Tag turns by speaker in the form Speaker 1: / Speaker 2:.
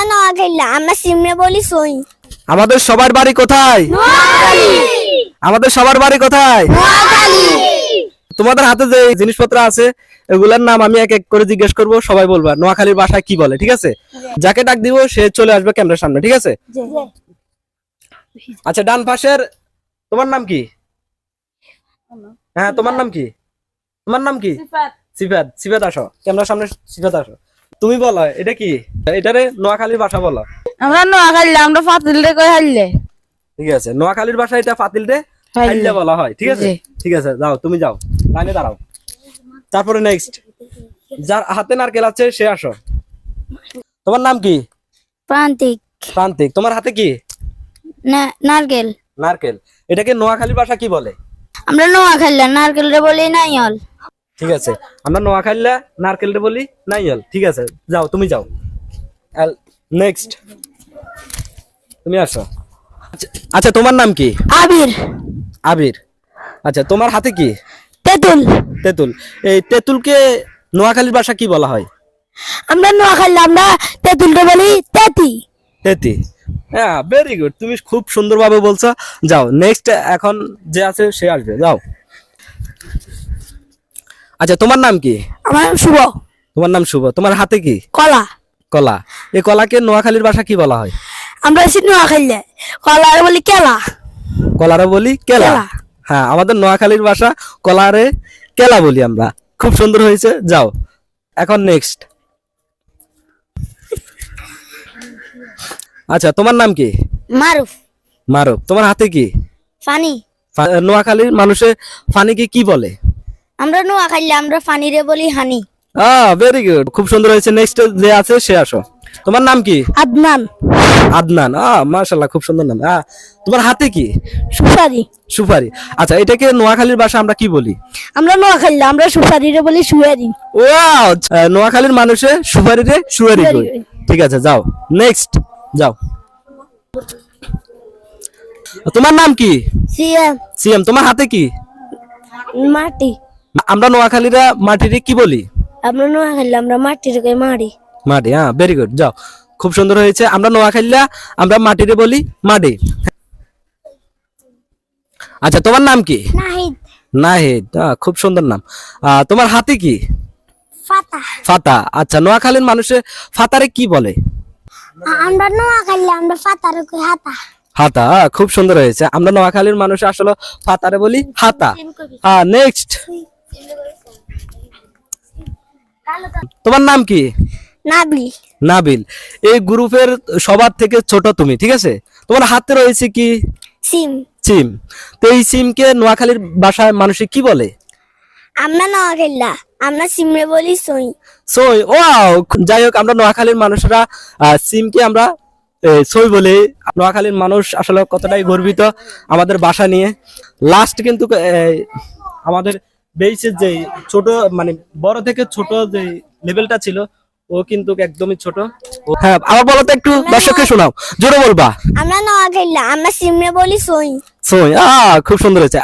Speaker 1: আমরা নোয়াখালী, আমরা সিমরে বলি সই।
Speaker 2: আমাদের সবার বাড়ি কোথায়? আমাদের সবার বাড়ি কোথায়? তোমাদের হাতে যে জিনিসপত্র আছে এগুলার নাম আমি এক এক করে জিজ্ঞেস করব, সবাই বলবা নোয়াখালীর ভাষায় কি বলে, ঠিক আছে? যাকে ডাক দিব সে চলে আসবে ক্যামেরার সামনে, ঠিক আছে? আচ্ছা, ডান পাশের তোমার নাম কি? হ্যাঁ, তোমার নাম কি? তোমার নাম কি? সিফাত। সিফাত আসো ক্যামেরার সামনে। সিফাত আসো, তুমি বলো এটা কি? এটারে নোয়াখালীর ভাষা বলো।
Speaker 3: আমরা নোয়াখালী, আমরা ফাতিল রে কই হারলে।
Speaker 2: ঠিক আছে, নোয়াখালীর ভাষা এটা ফাতিল রে হাইলে বলা হয়, ঠিক আছে? ঠিক আছে, যাও তুমি যাও, লাইনে দাঁড়াও। তারপরে নেক্সট যার হাতে নারকেল আছে সে আসো। তোমার নাম কি?
Speaker 1: প্রান্তিক।
Speaker 2: প্রান্তিক। তোমার হাতে কি?
Speaker 1: নারকেল।
Speaker 2: নারকেল। এটাকে নোয়াখালীর ভাষা কি বলে?
Speaker 1: আমরা নোয়াখালী নারকেল রে বলি নাইয়ল।
Speaker 2: ঠিক আছে, আমরা নোয়াখালীলা নারকেল রে বলি নাইয়ল। ঠিক আছে, যাও তুমি যাও। নেক্সট তুমি আসো। আচ্ছা, তোমার নাম কি?
Speaker 1: আবির।
Speaker 2: আবির। আচ্ছা, তোমার হাতে কি?
Speaker 1: তেতুল।
Speaker 2: তেতুল। এই তেতুলকে নোয়াখালীর ভাষা কি বলা হয়?
Speaker 1: আমরা নোয়াখালী, আমরা তেতুল রে বলি তেতি।
Speaker 2: তেতি। হ্যাঁ, ভেরি গুড, তুমি খুব সুন্দরভাবে বলছো। যাও নেক্সট, এখন যে আছে সে আসবে, যাও। আচ্ছা, তোমার নাম কি?
Speaker 1: আমার নাম শুভ।
Speaker 2: তোমার নাম শুভ। তোমার হাতে কি?
Speaker 1: কলা।
Speaker 2: কলা। এই কলাকে নোয়াখালীর ভাষা কি বলা হয়?
Speaker 1: আমরা আছি নোয়াখালী, কলা রে বলি কেলা।
Speaker 2: কলারে বলি কেলা।
Speaker 1: কেলা।
Speaker 2: হ্যাঁ, আমাদের নোয়াখালীর ভাষা কলারে কেলা বলি আমরা। খুব সুন্দর হয়েছে, যাও। এখন নেক্সট। আচ্ছা, তোমার নাম কি?
Speaker 1: মারুফ।
Speaker 2: মারুফ। তোমার হাতে কি?
Speaker 1: ফানি।
Speaker 2: নোয়াখালীর মানুষে ফানিকে কি বলে?
Speaker 1: আমরা নোয়াখালী, আমরা ফানি রে বলি হানি।
Speaker 2: ভেরি গুড, খুব সুন্দর হয়েছে। নেক্সট যে আছে সে আসো। তোমার নাম কি?
Speaker 1: আদনান।
Speaker 2: আদনান। মাশাআল্লাহ, খুব সুন্দর নাম। তোমার হাতে কি?
Speaker 1: সুপারি।
Speaker 2: সুপারি। আচ্ছা, এটাকে নোয়াখালীর ভাষা আমরা কি বলি?
Speaker 1: আমরা নোয়াখালী, আমরা সুপারি রে বলি সুয়ারি।
Speaker 2: ওয়াও, নোয়াখালীর মানুষে সুপারি রে সুয়ারি কই। ঠিক আছে, যাও নেক্সট, যাও। তোমার নাম কি?
Speaker 1: সিএম।
Speaker 2: সিএম। তোমার হাতে কি?
Speaker 1: মাটি।
Speaker 2: আমরা নোয়াখালীরা মাটিরে কি বলি?
Speaker 1: আমরা নোয়াখালী, আমরা মাটি রে কই মাড়ি।
Speaker 2: মাটি। ভেরি গুড, যাও। খুব সুন্দর হয়েছে। আমরা নোয়াখালীরা আমরা মাটিরে বলি মাটি। আচ্ছা, তোমার নাম কি?
Speaker 1: নাহিদ।
Speaker 2: নাহিদ। খুব সুন্দর নাম। তোমার হাতে কি?
Speaker 1: ফাতা।
Speaker 2: ফাতা। আচ্ছা, নোয়াখালীর মানুষে ফাতারে কি বলে?
Speaker 1: আমরা নোয়াখালী, আমরা ফাতা রে কই হাতা।
Speaker 2: হাতা। খুব সুন্দর হয়েছে। আমরা নোয়াখালীর মানুষ আসলে ফাতারে বলি হাতা। নেক্সট। তোমার নাম কি?
Speaker 1: নাবিল।
Speaker 2: নাবিল। এই গ্রুপের সবার থেকে ছোট তুমি, ঠিক আছে? তোমার হাতে রয়েছে কি?
Speaker 1: সিম।
Speaker 2: সিম। তো এই সিমকে নোয়াখালীর ভাষায় মানুষে কি বলে?
Speaker 1: আমরা নোয়াখালী, আমরা সিমরে বলি সই।
Speaker 2: সই। ওয়াও, যাই হোক, আমরা নোয়াখালীর মানুষরা সিমকে আমরা সই বলি। নোয়াখালীর মানুষ আসলে কতটাই গর্বিত আমাদের ভাষা নিয়ে। লাস্ট কিন্তু আমাদের বেসের যে ছোট, মানে বড় থেকে ছোট যে লেভেলটা ছিল ও কিন্তু একদমই ছোট। হ্যাঁ, আবার বলো তো, একটু দর্শককে শোনাও, জোরে বলবা।
Speaker 1: আমরা নোয়াখালী, আমরা সিমরে বলি সই।
Speaker 2: সই। খুব সুন্দর হয়েছে।